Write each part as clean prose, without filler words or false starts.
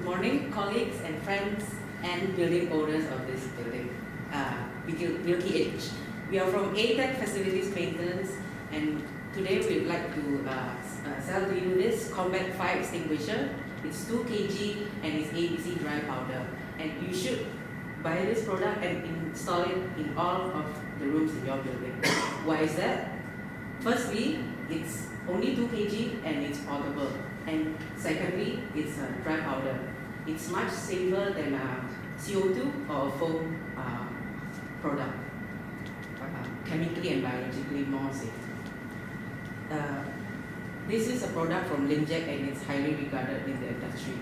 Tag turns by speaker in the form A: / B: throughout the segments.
A: morning, colleagues and friends and building owners of this building, Wilkie H. We are from ATEC Facilities Maintenance, and today we'd like to sell to you this Combat Fire Extinguisher. It's 2 kg and it's ABC dry powder. And you should buy this product and install it in all of the rooms in your building. Why is that? Firstly, it's only 2 kg and it's portable. And secondly, it's a dry powder. It's much safer than a CO2 or a foam product. Chemically and biologically more safe. This is a product from Limjack and it's highly regarded in the industry.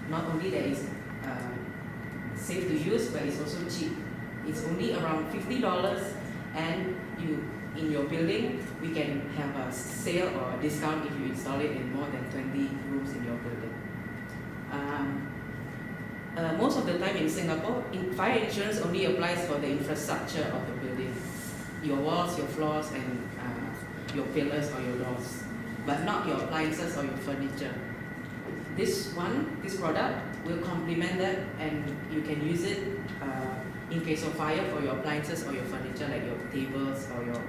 A: Not only that it's safe to use, but it's also cheap. It's only around $50, and in your building, we can have a sale or a discount if you install it in more than 20 rooms in your building. Most of the time in Singapore, fire insurance only applies for the infrastructure of the building, your walls, your floors, and your pillars or your doors, but not your appliances or your furniture. This product will complement that, and you can use it in case of fire for your appliances or your furniture, like your tables or your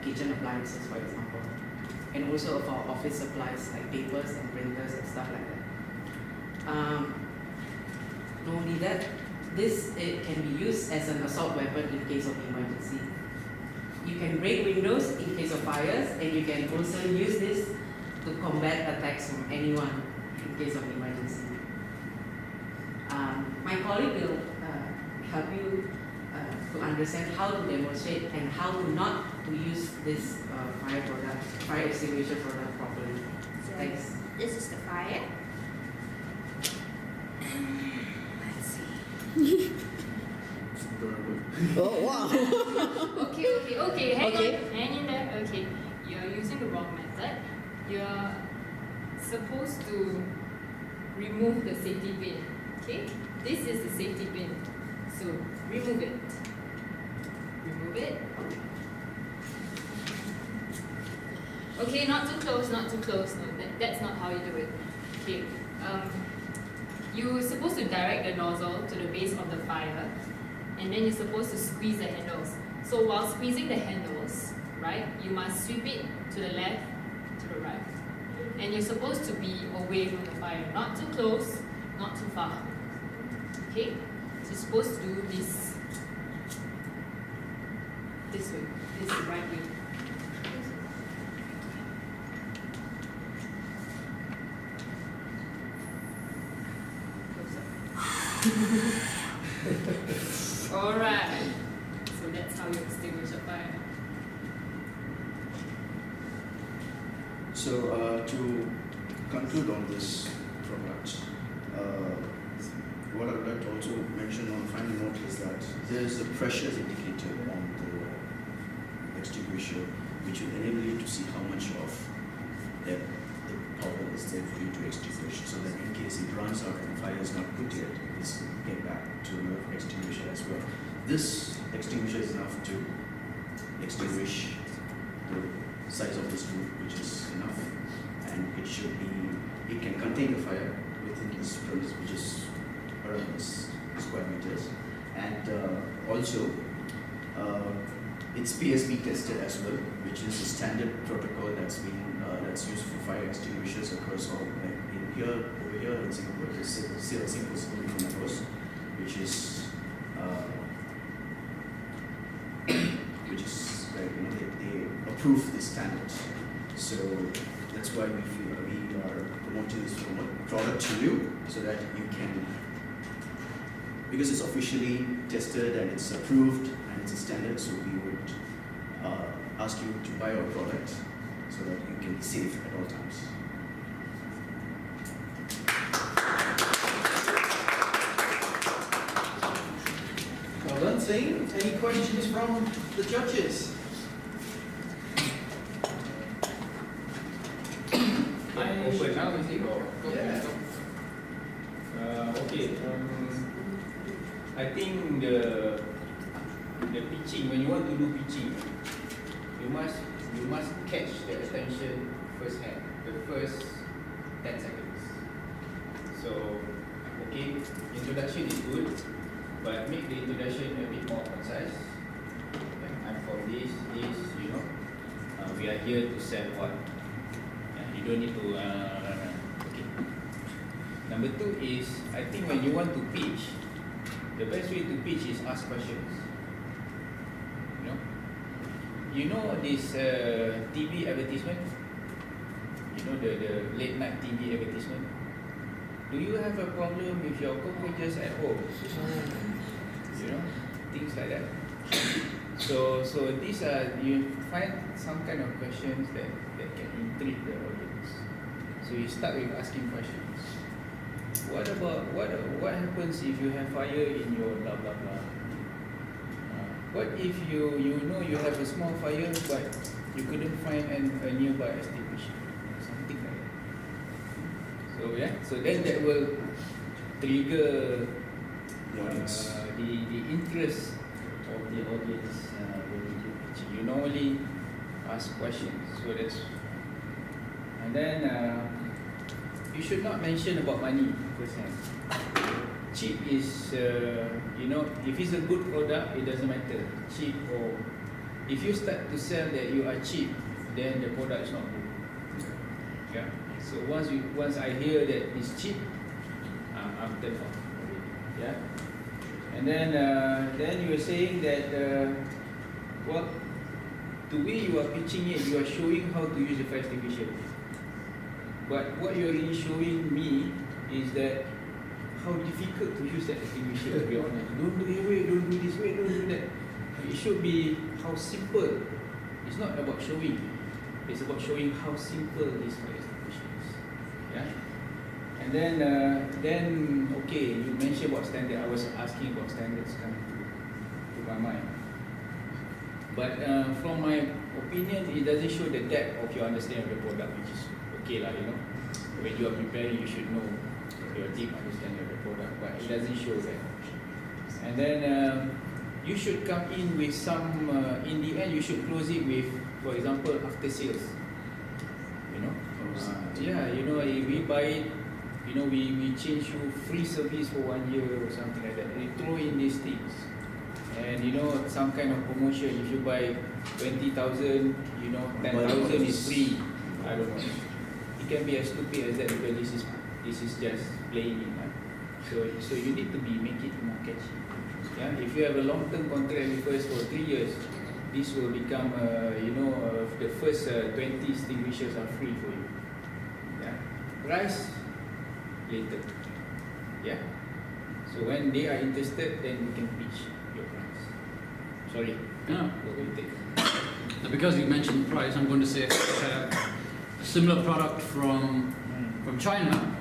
A: kitchen appliances, for example. And also for office supplies like papers and printers and stuff like that. Not only that, it can be used as an assault weapon in case of emergency. You can break windows in case of fires, and you can also use this to combat attacks from anyone in case of emergency. My colleague will help you to understand how to demonstrate and how to not to use this fire extinguisher product properly.
B: So
A: Thanks.
B: This is the fire. Let's see.
C: Oh wow!
D: Okay. Hang in there. Okay, you're using the wrong method. You're supposed to remove the safety pin. Okay, this is the safety pin. So remove it. Remove it. Okay, not too close, not too close. No, that's not how you do it. Okay, you're supposed to direct the nozzle to the base of the fire, and then you're supposed to squeeze the handles. So while squeezing the handles, right, you must sweep it to the left, to the right. And you're supposed to be away from the fire, not too close, not too far. Okay? So you're supposed to do this way, this right way. Alright. So that's how you extinguish a fire.
E: So to conclude on this product, what I would like to also mention on final note is that there is a pressure indicator on the extinguisher which will enable you to see how much of the power is there for you to extinguish, so that in case it runs out and fire is not put yet, it's get back to another extinguisher as well. This extinguisher is enough to extinguish the size of this roof, which is enough, and it can contain the fire within this premise, which is around this square meters, and also it's PSB tested as well, which is a standard protocol that's used for fire extinguishers across all. Like over here in Singapore, there's a Singapore Civil Force, which is they approve this standard. So that's why we are promoting this product to you, so that you can, because it's officially tested and it's approved and it's a standard, so we would ask you to buy our product so that you can be safe at all times.
C: Well done, team. Any questions from the judges?
F: I open now, is it? Or
C: Yeah.
F: okay. I think the pitching, when you want to do pitching, you must catch the attention first hand, the first 10 seconds. So introduction is good, but make the introduction a bit more concise. Okay, I'm from this, you know. We are here to sell what. You don't need to. Okay. Number two is, I think when you want to pitch, the best way to pitch is ask questions. You know this TV advertisement? You know the late night TV advertisement? Do you have a problem with your cockroaches at home? You know, things like that. So these are, you find some kind of questions that can intrigue the audience. So you start with asking questions. What about what happens if you have fire in your blah blah blah? What if you know you have a small fire but you couldn't find a nearby extinguisher? Something like that. So yeah, so then that will trigger
E: The audience.
F: the interest of the audience when you do pitching. You normally ask questions, so that's, and then you should not mention about money firsthand. Cheap is, you know, if it's a good product, it doesn't matter. Cheap, or if you start to sell that you are cheap, then the product is not good. Yeah. So once I hear that it's cheap, I'm turned off already. Yeah. And then you were saying that well, the way you are pitching it, you are showing how to use the fire extinguisher. But what you're really showing me is that how difficult to use that extinguisher, to be honest. Don't do this way, don't do this way, don't do that. It should be how simple. It's not about showing. It's about showing how simple this fire extinguisher is. Yeah. And then okay, you mentioned about standard. I was asking about standards coming to my mind. But from my opinion, it doesn't show the depth of your understanding of the product, which is okay lah, you know. When you are preparing, you should know your deep understanding of the product, but it doesn't show that. And then you should come in with some, in the end you should close it with, for example, after sales. You know, yeah, you know, if we buy it, you know, we change you free service for 1 year or something like that. They throw in these things, and you know, some kind of promotion. If you buy 20,000, you know, 10,000 is free. I don't know. It can be as stupid as that, because this is just playing in. So you need to make it more catchy. Yeah, if you have a long-term contract with us for 3 years, this will become, you know, the first 20 extinguishers are free for you. Yeah, price later. Yeah. So when they are interested, then you can pitch your price. Sorry.
G: No.
F: What will you take?
G: Now, because you mentioned price, I'm going to say a similar product from China,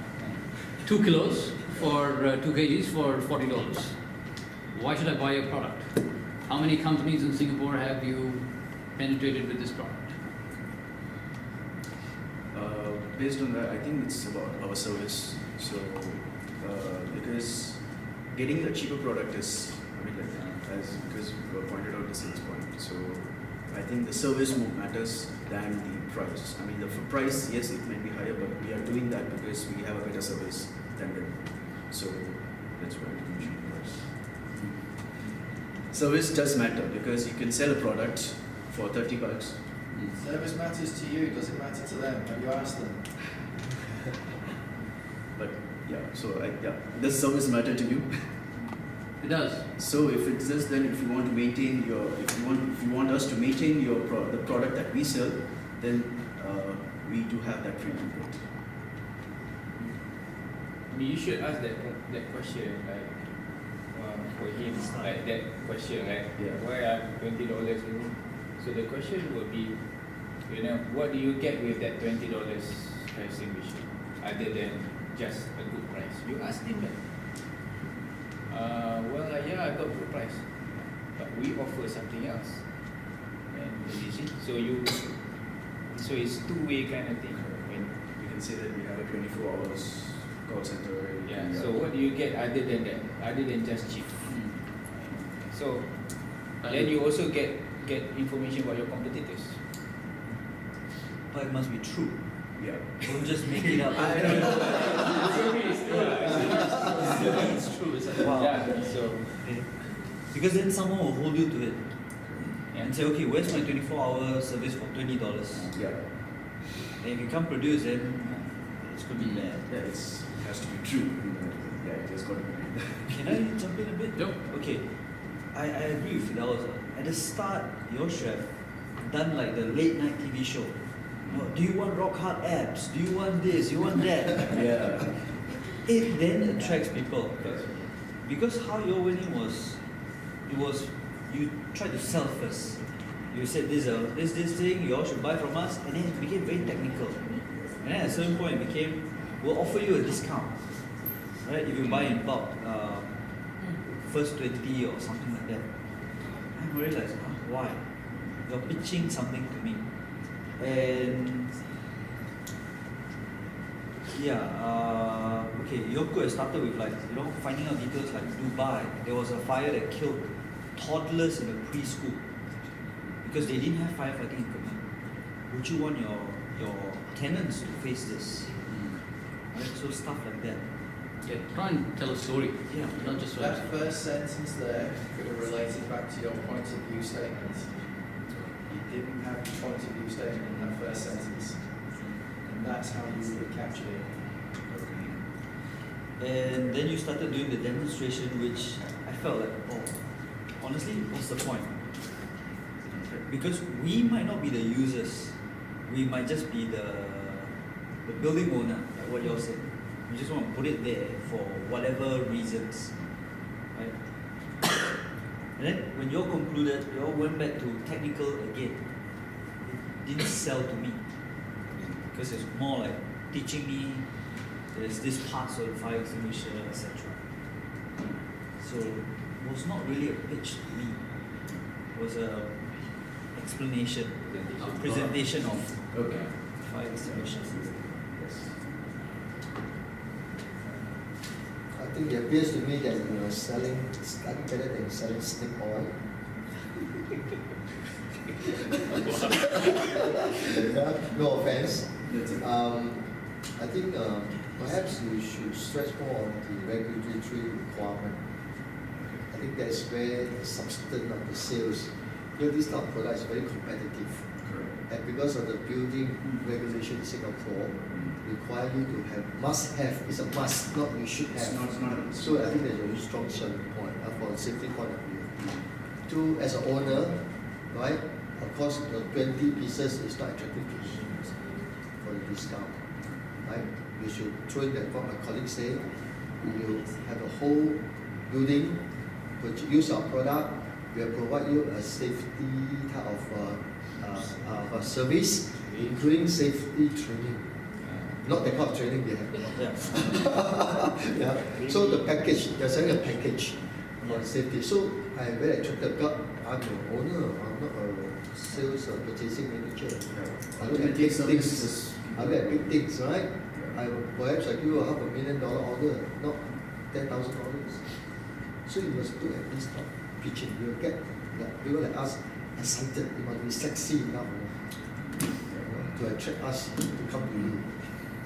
G: 2 kilos for 2 kgs for $40. Why should I buy your product? How many companies in Singapore have you penetrated with this product?
E: Based on that, I think it's about our service. So, because getting a cheaper product is, I mean, like, because you pointed out the sales point. So, I think the service more matters than the price. I mean, the price, yes, it might be higher, but we are doing that because we have a better service than them. So, that's why we mentioned price. Service does matter, because you can sell a product for $30.
C: Service matters to you, does it matter to them? Have you asked them?
E: But yeah, so does service matter to you?
G: It does.
E: So if it does, then if you want to maintain your, if you want us to maintain your the product that we sell, then we do have that free input.
F: I mean, you should ask that question, like, for him, like that question, like,
E: Yeah.
F: why are $20? So the question would be, you know, what do you get with that $20 extinguisher, other than just a good price? You ask him that. Yeah, I got good price, but we offer something else. And you see, so it's two-way kind of thing. When,
E: We can say that we have a 24 hours call center.
F: yeah. So what do you get other than that? Other than just cheap? So then you also get information about your competitors.
E: But it must be true. Yeah.
H: Don't just make it up.
F: It's true. It's like,
H: Wow.
F: yeah, so,
H: Okay. Because then someone will hold you to it
F: yeah.
H: and say, okay, where's my 24-hour service for $20?
E: Yeah.
H: And if you can't produce, then it's going to be bad.
E: Yeah, it has to be true. Yeah, it has got to be.
H: Can I jump in a bit?
G: Yep.
H: Okay, I agree with Fidel's. At the start, you should have done like the late night TV show. Oh, do you want rock hard abs? Do you want this? You want that?
E: Yeah.
H: It then attracts people. Because how you're winning was, you tried to sell first. You said this thing, you all should buy from us, and then it became very technical. And then at a certain point it became, we'll offer you a discount. Right? If you buy in bulk, first 20 or something like that. I realized, why? You're pitching something to me. And yeah, okay, Yoko has started with like, finding out details like Dubai. There was a fire that killed toddlers in a preschool because they didn't have firefighting equipment. Would you want your tenants to face this? Right? So stuff like that.
G: Yeah, try and tell a story.
H: Yeah.
G: Not just
C: That first sentence there could have related back to your point of view statement. You didn't have the point of view statement in that first sentence. And that's how you would have captured it.
H: And then you started doing the demonstration, which I felt like, honestly, what's the point? Because we might not be the users. We might just be the building owner, like what you all said. We just want to put it there for whatever reasons. Right? And then when you all concluded, you all went back to technical again. It didn't sell to me. Because it's more like teaching me there's this parts of the fire extinguisher, etc. So it was not really a pitch to me. It was a explanation, a presentation of
E: Okay.
H: fire extinguishers.
E: Yes.
I: I think it appears to me that you are selling slightly better than selling snake oil. No offense. I think perhaps you should stress more on the regulatory requirement. I think that's where the substance of the sales, because this type of product is very competitive.
E: Correct.
I: And because of the building regulation in Singapore, require you to have, must have, it's a must, not you should
E: It's
I: have.
E: not
I: So I think there's a very strong selling point from a safety point of view. Two, as an owner, right, of course the 20 pieces is not attractive to you for the discount. Right? You should throw in that what my colleague said, you have a whole building, use our product, we'll provide you a safety type of service, including safety training. Not the kind of training they have. Yeah. So the package, they're selling a package on safety. So I'm very attracted because I'm the owner, I'm not a sales or purchasing manager. I look at big things. I look at big things, right? Perhaps I give you a $500,000 order, not $10,000. So you must look at this type of pitching. You'll get people like us excited. It must be sexy enough to attract us to come to you.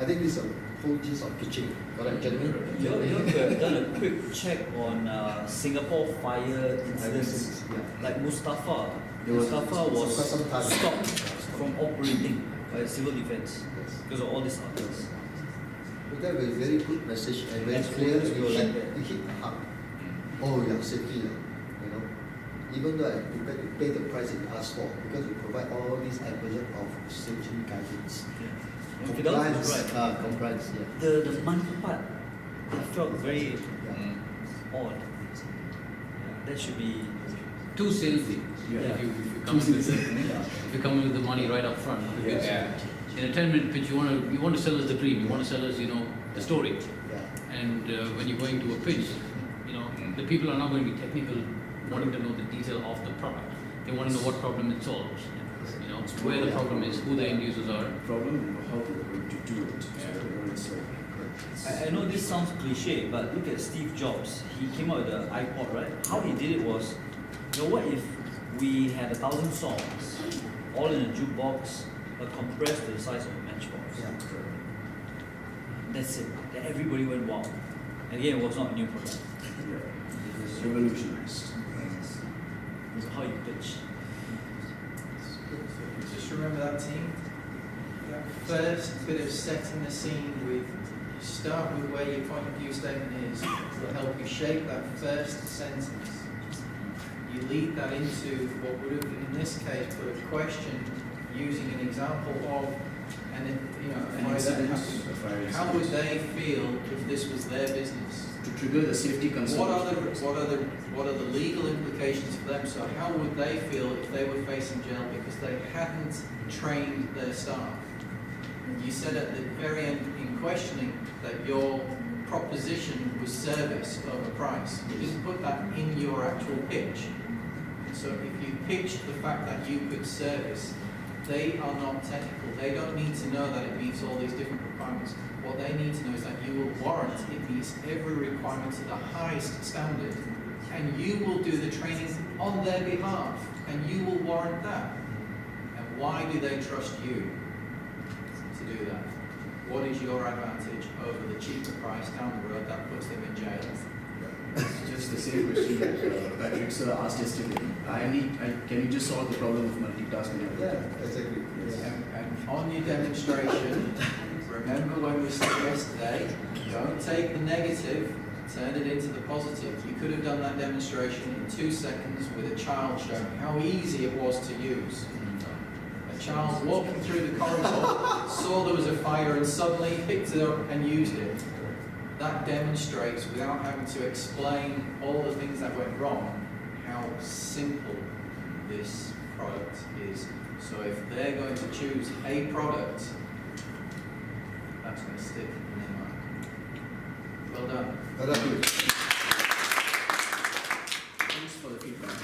I: I think this is a whole gist of pitching. Correct, gentlemen?
H: You could have done a quick check on Singapore fire incidents.
I: Yeah.
H: Like Mustafa.
I: There was-
H: Mustafa was
I: for some time.
H: stopped from operating by civil defense
I: Yes.
H: because of all these articles.
I: But that was a very good message and very
H: And
I: clear.
H: owners will like that.
I: You hit up. Oh yeah, safety. Even though I'm prepared to pay the price it asked for, because we provide all these element of safety guidance.
H: And Fidel's is right.
I: Compliance, yeah.
H: The money part, I felt very odd. That should be.
G: too salesy.
E: Yeah.
G: If you come in with the money right up front. Because
F: Yeah.
G: in a 10-minute pitch, you want to sell us the dream. You want to sell us, the story.
I: Yeah.
G: And when you're going to a pitch, the people are not going to be technical, wanting to know the detail of the product. They want to know what problem it solves. Where the problem is, who the end users are.
E: Problem and how they're going to do it. So that it's like,
H: I know this sounds cliche, but look at Steve Jobs. He came out with the iPod, right? How he did it was, what if we had 1,000 songs, all in a jukebox, but compressed to the size of a matchbox?
I: Yeah.
H: That's it. Then everybody went wow. Again, it was not a new product.
E: Yeah. It was revolutionized.
H: It's how you pitch.
C: Just remember that team. That first bit of setting the scene with, start with where your point of view statement is. Will help you shape that first sentence. You lead that into what would have, in this case, put a question using an example of, and it, you know,
E: An
C: why that
E: incident,
C: happened.
E: a fire
C: How would
E: incident.
C: they feel if this was their business?
E: To trigger the safety concern.
C: What are the legal implications for them? So how would they feel if they were facing jail because they hadn't trained their staff? You said at the very end in questioning that your proposition was service over price. You didn't put that in your actual pitch. So if you pitched the fact that you could service, they are not technical. They don't need to know that it meets all these different requirements. What they need to know is that you will warrant it meets every requirement to the highest standard, and you will do the training on their behalf, and you will warrant that. And why do they trust you to do that? What is your advantage over the cheaper price down the road that puts them in jail?
E: It's just the same question that Patrick sir asked yesterday. Can you just solve the problem of multitasking?
I: Yeah, exactly.
E: Yes.
C: And on your demonstration, remember when we said yesterday, don't take the negative, turn it into the positive. You could have done that demonstration in 2 seconds with a child showing how easy it was to use. A child walking through the corridor, saw there was a fire and suddenly picked it up and used it. That demonstrates, without having to explain all the things that went wrong, how simple this product is. So if they're going to choose a product, that's going to stick in their mind. Well done.
I: Well done.
E: Thanks for the feedback.